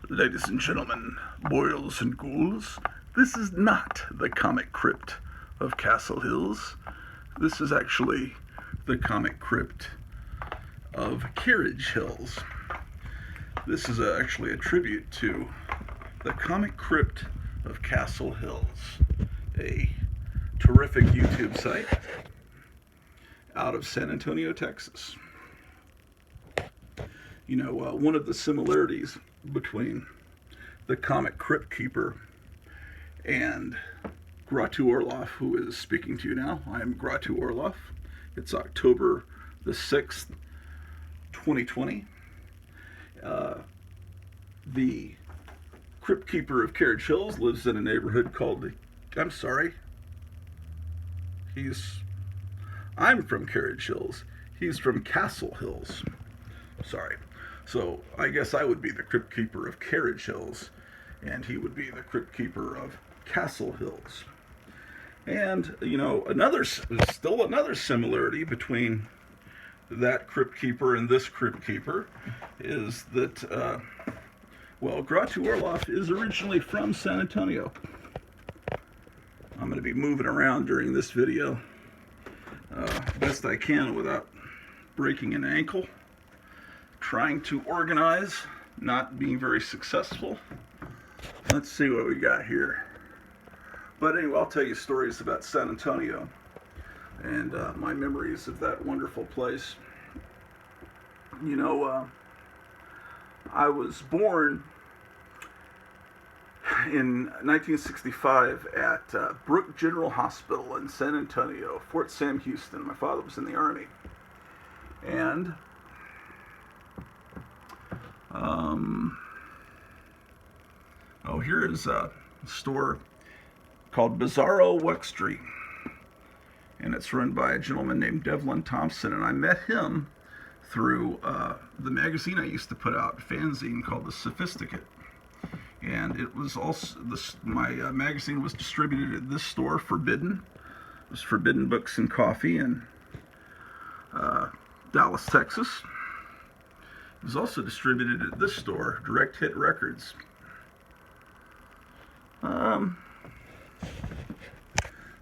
Ladies and gentlemen, boils and ghouls, this is not the comic crypt of Castle Hills. This is actually the comic crypt of Carriage Hills. This is actually a tribute to the comic crypt of Castle Hills, a terrific YouTube site out of San Antonio, Texas. You know, one of the similarities between the comic Crypt Keeper and Grottu Orloff, who is speaking to you now. I am Grottu Orloff. It's October the 6th, 2020. The Crypt Keeper of Carriage Hills lives in a neighborhood called, I'm from Carriage Hills. He's from Castle Hills. Sorry. So I guess I would be the Crypt Keeper of Carriage Hills, and he would be the Crypt Keeper of Castle Hills. And, you know, still another similarity between that Crypt Keeper and this Crypt Keeper is that, Grottu Orloff is originally from San Antonio. I'm going to be moving around during this video best I can without breaking an ankle. Trying to organize, not being very successful. Let's see what we got here. But anyway, I'll tell you stories about San Antonio and my memories of that wonderful place. You know, I was born in 1965 at Brooke General Hospital in San Antonio, Fort Sam Houston. My father was in the Army. And here is a store called Bizarro Wextry, and it's run by a gentleman named Devlin Thompson, and I met him through the magazine I used to put out, a fanzine called The Sophisticate, and it was also, my magazine was distributed at this store, Forbidden. It was Forbidden Books and Coffee in Dallas, Texas. It was also distributed at this store, Direct Hit Records.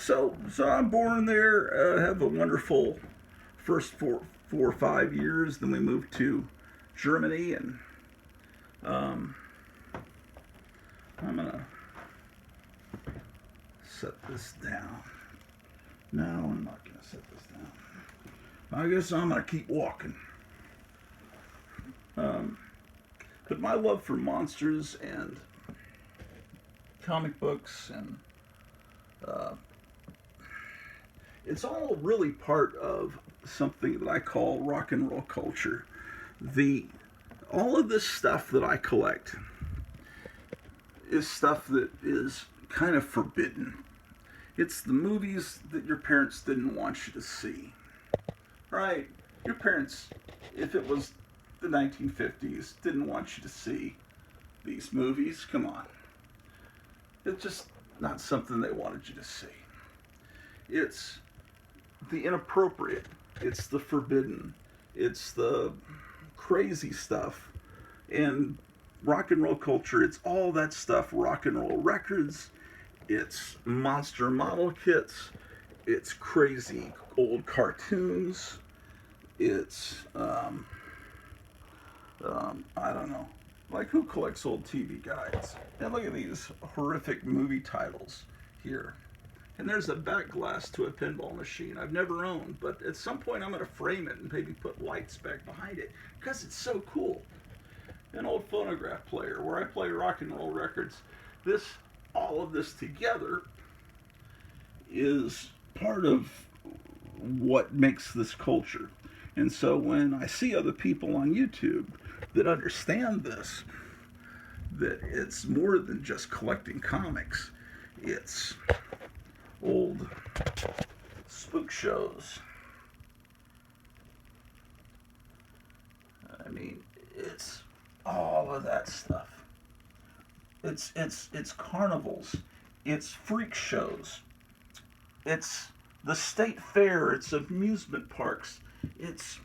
So I'm born there, have a wonderful first four or 5 years. Then we moved to Germany, and I'm gonna set this down. No, I'm not gonna set this down. I guess I'm gonna keep walking. But my love for monsters and comic books and it's all really part of something that I call rock and roll culture. All of this stuff that I collect is stuff that is kind of forbidden. It's the movies that your parents didn't want you to see. Right? Your parents, if it was the 1950s, didn't want you to see these movies. Come on. It's just not something they wanted you to see. It's the inappropriate. It's the forbidden. It's the crazy stuff. And rock and roll culture, it's all that stuff. Rock and roll records. It's monster model kits. It's crazy old cartoons. It's, I don't know. Like, who collects old TV guides? And look at these horrific movie titles here. And there's a back glass to a pinball machine I've never owned, but at some point I'm going to frame it and maybe put lights back behind it because it's so cool. An old phonograph player where I play rock and roll records. All of this together is part of what makes this culture. And so when I see other people on YouTube that understand this, that it's more than just collecting comics, it's old spook shows. I mean, it's all of that stuff. It's carnivals, it's freak shows, it's the state fair, it's amusement parks, it's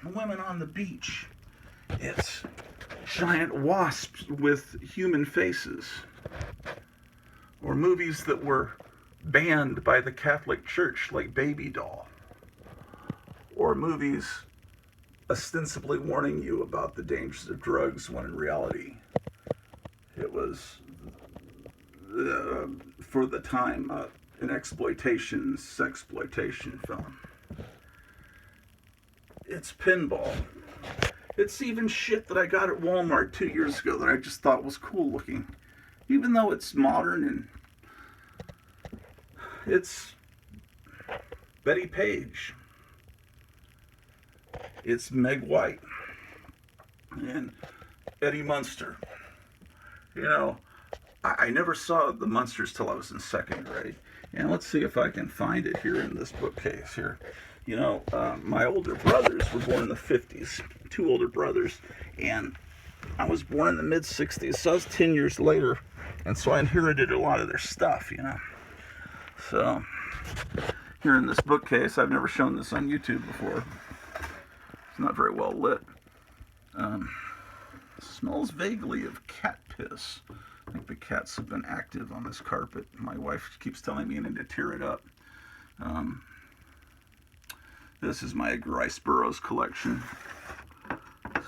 women on the beach, it's giant wasps with human faces, or movies that were banned by the Catholic Church like Baby Doll, or movies ostensibly warning you about the dangers of drugs when in reality it was, for the time, an exploitation, sexploitation film. It's pinball. It's even shit that I got at Walmart 2 years ago that I just thought was cool looking. Even though it's modern, and it's Betty Page. It's Meg White. And Eddie Munster. You know, I never saw the Munsters till I was in second grade. And let's see if I can find it here in this bookcase here. You know, my older brothers were born in the 50s. 2 older brothers. And I was born in the mid-60s, so I was 10 years later. And so I inherited a lot of their stuff, you know. So, here in this bookcase, I've never shown this on YouTube before. It's not very well lit. Smells vaguely of cat piss. I think the cats have been active on this carpet. My wife keeps telling me I need to tear it up. This is my Edgar Rice Burroughs collection.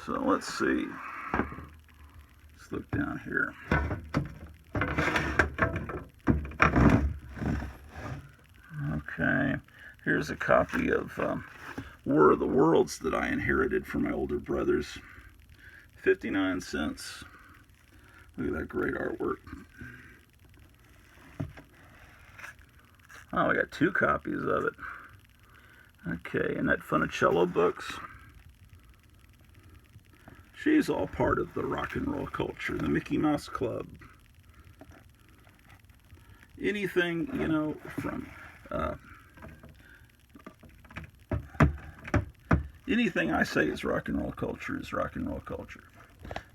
So let's see. Let's look down here. Okay, here's a copy of War of the Worlds that I inherited from my older brothers. 59 cents. Look at that great artwork. Oh, I got 2 copies of it. Okay, and that Funicello books. She's all part of the rock and roll culture, the Mickey Mouse Club. Anything, you know, from anything I say is rock and roll culture is rock and roll culture.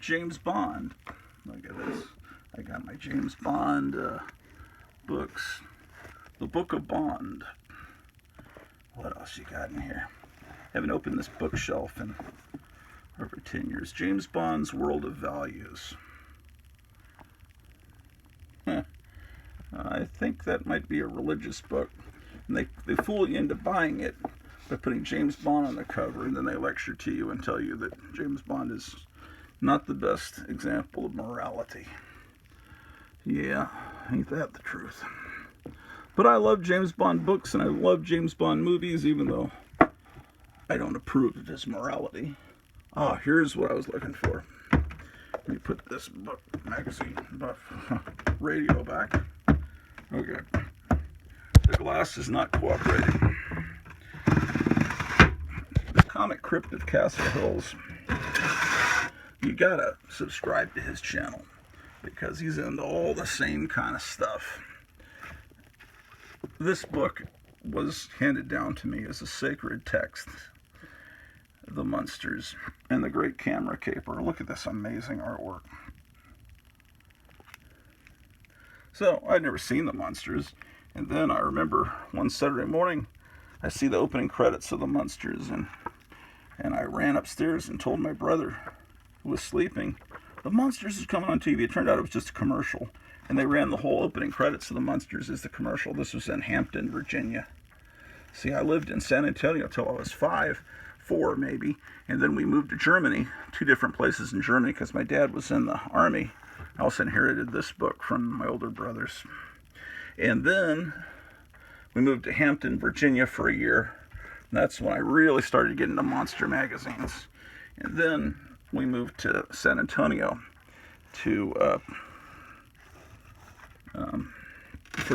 James Bond. Look at this. I got my James Bond books. The Book of Bond. What else you got in here? Haven't opened this bookshelf in over 10 years. James Bond's World of Values. I think that might be a religious book. And they fool you into buying it by putting James Bond on the cover, and then they lecture to you and tell you that James Bond is not the best example of morality. Yeah, ain't that the truth? But I love James Bond books, and I love James Bond movies, even though I don't approve of his morality. Ah, here's what I was looking for. Let me put this book, magazine, radio back. Okay. The glass is not cooperating. The comic Crypt of Castle Hills. You gotta subscribe to his channel because he's into all the same kind of stuff. This book was handed down to me as a sacred text. The Munsters and the Great Camera Caper. Look at this amazing artwork. So, I'd never seen the Munsters, and then I remember one Saturday morning, I see the opening credits of the Munsters, and I ran upstairs and told my brother, who was sleeping, the Munsters is coming on TV. It turned out it was just a commercial, and they ran the whole opening credits of the Munsters as the commercial. This was in Hampton, Virginia. See, I lived in San Antonio till I was 4 maybe, and then we moved to Germany, 2 different places in Germany, because my dad was in the army. I also inherited this book from my older brothers. And then we moved to Hampton, Virginia for a year. And that's when I really started getting into monster magazines. And then we moved to San Antonio for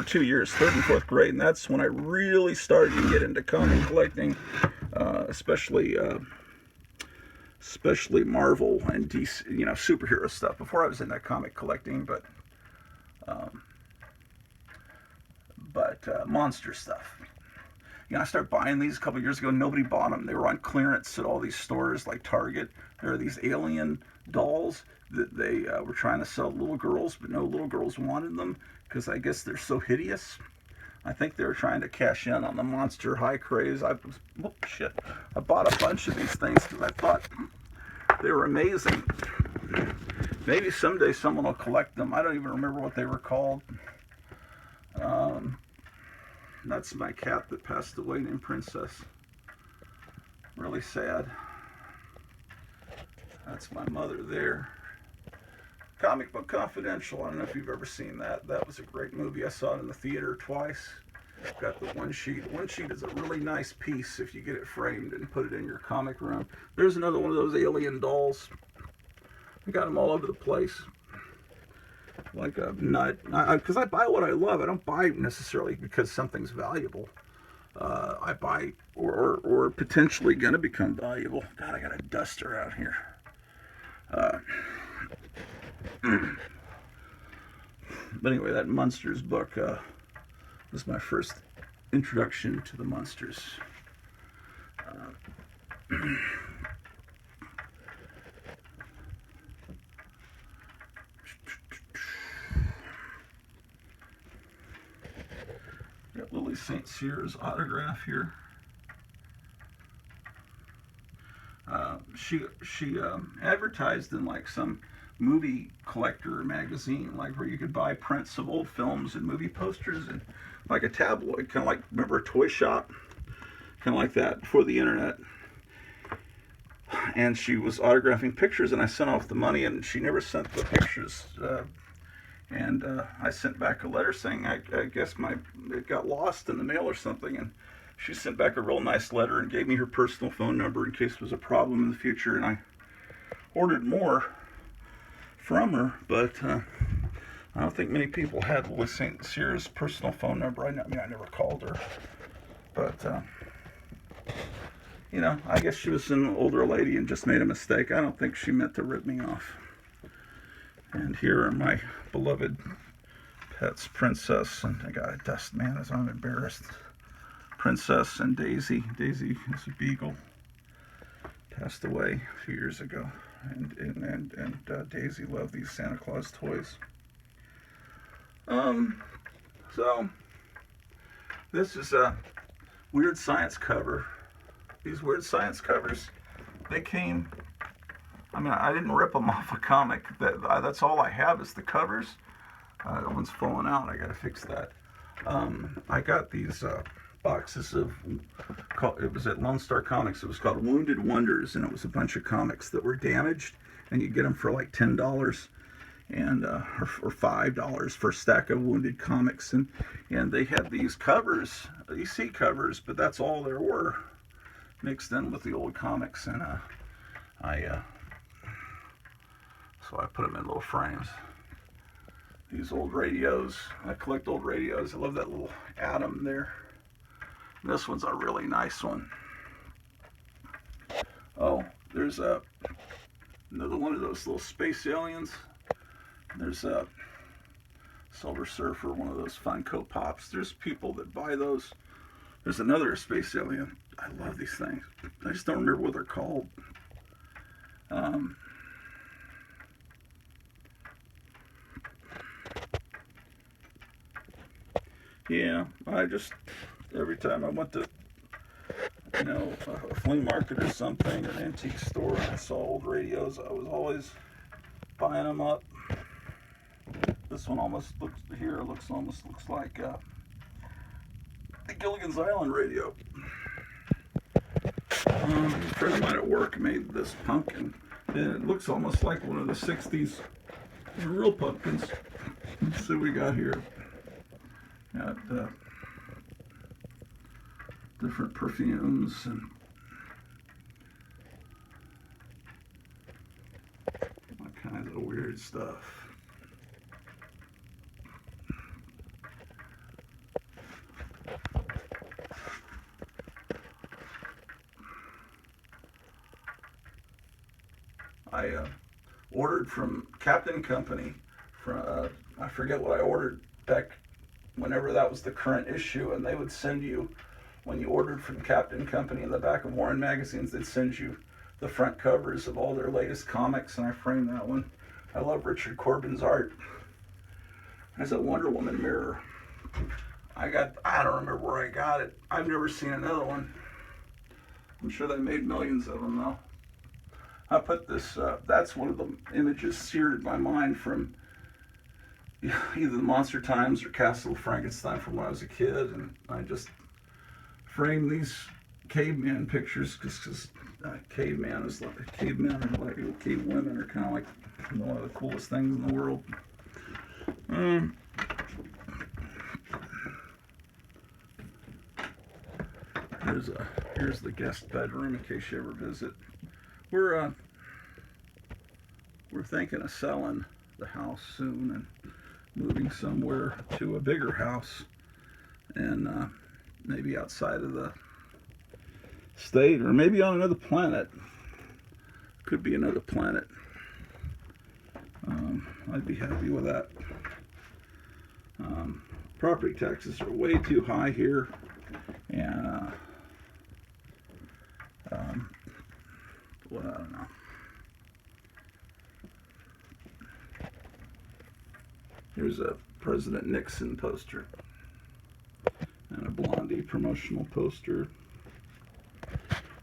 2 years, 3rd and 4th grade. And that's when I really started to get into comic collecting, especially Marvel and DC, you know, superhero stuff. Before I was into comic collecting, but monster stuff. You know, I started buying these a couple years ago. Nobody bought them. They were on clearance at all these stores like Target. There are these alien dolls that they were trying to sell to little girls, but no little girls wanted them because I guess they're so hideous. I think they were trying to cash in on the monster high craze. I bought a bunch of these things because I thought they were amazing. Maybe someday someone will collect them. I don't even remember what they were called. Um, that's my cat that passed away, named Princess. Really sad. That's my mother there. Comic Book Confidential. I don't know if you've ever seen that. That was a great movie. I saw it in the theater twice. Got the one sheet. One sheet is a really nice piece if you get it framed and put it in your comic room. There's another one of those alien dolls. I got them all over the place. Like a nut. Because I buy what I love. I don't buy necessarily because something's valuable. I buy or potentially going to become valuable. God, I got a duster out here. But anyway, that Munsters book was my first introduction to the Munsters. Got Lily St. Cyr's autograph here. She advertised in like some movie collector magazine, like where you could buy prints of old films and movie posters, and like a tabloid, kind of like, remember a toy shop, kind of like that before the internet. And she was autographing pictures, and I sent off the money, and she never sent the pictures. And I sent back a letter saying I guess it got lost in the mail or something, and she sent back a real nice letter and gave me her personal phone number in case there was a problem in the future. And I ordered more from her, but I don't think many people had Lily St. Cyr's personal phone number. I mean, I never called her, but you know, I guess she was an older lady and just made a mistake. I don't think she meant to rip me off. And here are my beloved pets, Princess, and I got a dust man as I'm embarrassed. Princess and Daisy. Daisy is a beagle. Passed away a few years ago. And Daisy loved these Santa Claus toys. So this is a weird science cover. These weird science covers, they came, I mean, I didn't rip them off a comic. That's all I have is the covers. That one's falling out. I gotta fix that. I got these boxes of, it was at Lone Star Comics. It was called Wounded Wonders, and it was a bunch of comics that were damaged, and you get them for like $10 and or $5 for a stack of wounded comics, and they had these covers, EC covers, but that's all there were, mixed in with the old comics, and so I put them in little frames. These old radios, I collect old radios. I love that little atom there. And this one's a really nice one. Oh, there's another one of those little space aliens. There's a Silver Surfer, one of those Funko Pops. There's people that buy those. There's another space alien. I love these things. I just don't remember what they're called. Yeah, every time I went to, you know, a flea market or something, or an antique store, and I saw old radios, I was always buying them up. This one almost looks like the Gilligan's Island radio. A friend of mine at work made this pumpkin, and it looks almost like one of the 60s real pumpkins. Let's see what we got here. Got different perfumes and all kinds of weird stuff. I ordered from Captain Company. I forget what I ordered back whenever that was the current issue, and they would send you, when you ordered from Captain Company, in the back of Warren magazines, they'd send you the front covers of all their latest comics, and I framed that one. I love Richard Corbin's art. There's a Wonder Woman mirror. I don't remember where I got it. I've never seen another one. I'm sure they made millions of them though. I put this, that's one of the images seared in my mind from either the Monster Times or Castle of Frankenstein from when I was a kid, and I just framed these caveman pictures because cavemen are like cave women are kind of like one of the coolest things in the world. Here's the guest bedroom in case you ever visit. We're thinking of selling the house soon and moving somewhere to a bigger house, and maybe outside of the state, or maybe on another planet. Could be another planet. I'd be happy with that. Property taxes are way too high here, and well, I don't know. Here's a President Nixon poster and a Blondie promotional poster.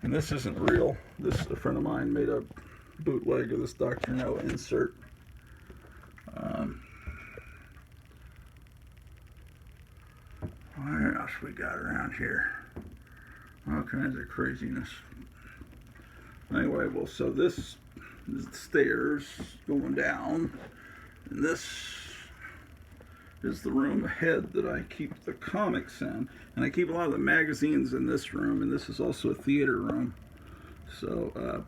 And this isn't real. A friend of mine made a bootleg of this Dr. No insert. What else we got around here? All kinds of craziness. Anyway, well, so this is the stairs going down, and this is the room ahead that I keep the comics in, and I keep a lot of the magazines in this room, and this is also a theater room. So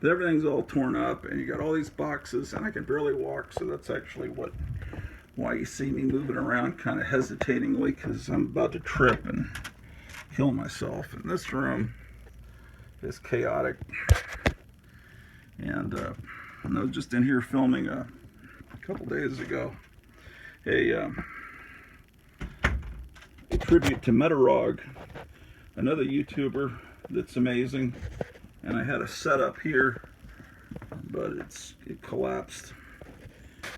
but everything's all torn up, and you got all these boxes, and I can barely walk, so that's actually why you see me moving around kind of hesitatingly, because I'm about to trip and kill myself. And this room is chaotic, and I was just in here filming a couple days ago a tribute to Metarog, another YouTuber that's amazing, and I had a setup here, but it collapsed,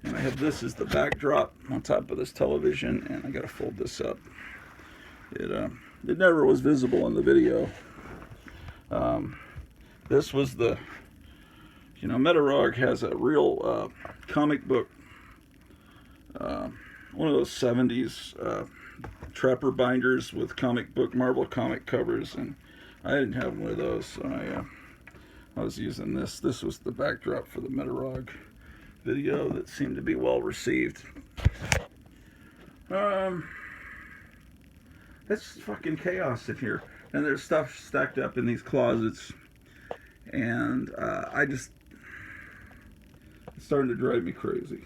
and I have this as the backdrop on top of this television, and I gotta fold this up. It never was visible in the video. This was the, Metarog has a real comic book, one of those 70s trapper binders with Marvel comic covers, and I didn't have one of those, so I was using this. This was the backdrop for the Metarog video that seemed to be well received. It's fucking chaos in here, and there's stuff stacked up in these closets, and it's starting to drive me crazy.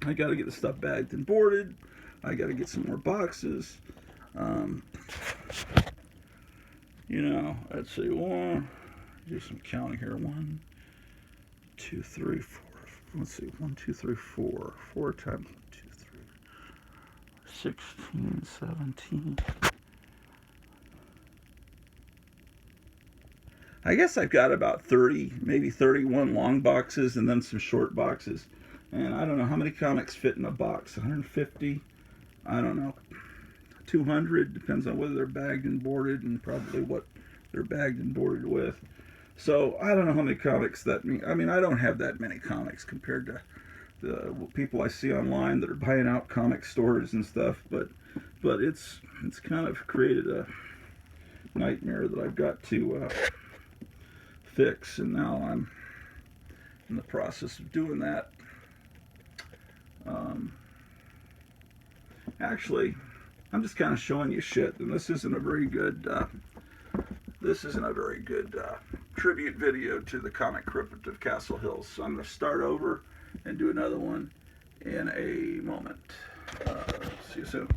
I gotta get the stuff bagged and boarded. I gotta get some more boxes. Let's see, do some counting here. 1, 2, 3, 4. Let's see, 1, 2, 3, 4. 4 times 1, 2, 3. 16, 17. I guess I've got about 30, maybe 31 long boxes and then some short boxes. And I don't know how many comics fit in a box. 150? I don't know. 200? Depends on whether they're bagged and boarded and probably what they're bagged and boarded with. So I don't know how many comics that mean. I mean, I don't have that many comics compared to the people I see online that are buying out comic stores and stuff. But it's kind of created a nightmare that I've got to fix, and now I'm in the process of doing that. Actually, I'm just kind of showing you shit, and this isn't a very good tribute video to the comic Crypt of Castle Hills. So I'm going to start over and do another one in a moment. See you soon.